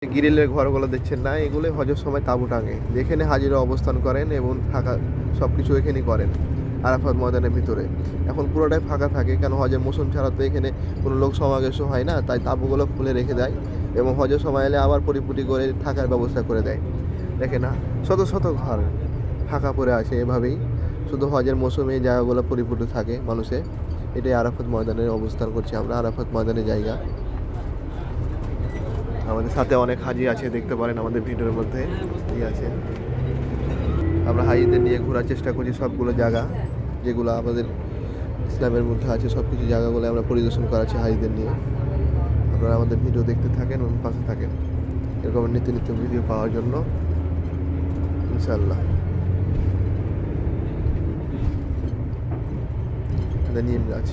গ্রিলের ঘরগুলো দেখছেন না, এগুলো হজের সময় তাঁবু টাঙে, যেখানে হাজিরা অবস্থান করেন এবং থাকা সব কিছু এখানেই করেন আরাফাত ময়দানের ভিতরে। এখন পুরোটাই ফাঁকা থাকে, কেন হজের মৌসুম ছাড়া তো এখানে কোনো লোক সমাবেশও হয় না, তাই তাঁবুগুলো খুলে রেখে দেয় এবং হজের সময় এলে আবার পরিপুটি করে থাকার ব্যবস্থা করে দেয়। দেখেন না, শত শত ঘর ফাঁকা পড়ে আছে এভাবেই, শুধু হজের মৌসুমে এই জায়গাগুলো পরিপূর্ণ থাকে মানুষে। এটাই আরাফাত ময়দানে অবস্থান করছি আমরা, আরাফাত ময়দানের জায়গা। আমাদের সাথে অনেক হাজি আছে, দেখতে পারেন আমাদের ভিডিওর মধ্যে আছে। আমরা হাজিদের নিয়ে ঘোরার চেষ্টা করছি সবগুলো জায়গা যেগুলো আমাদের ইসলামের মধ্যে আছে, সব কিছু জায়গাগুলো আমরা পরিদর্শন করাচ্ছি হাজিদের নিয়ে। আপনারা আমাদের ভিডিও দেখতে থাকেন এবং পাশে থাকেন এরকম নিত্য নিত্য ভিডিও পাওয়ার জন্য, ইনশাআল্লাহ। নিম গাছ।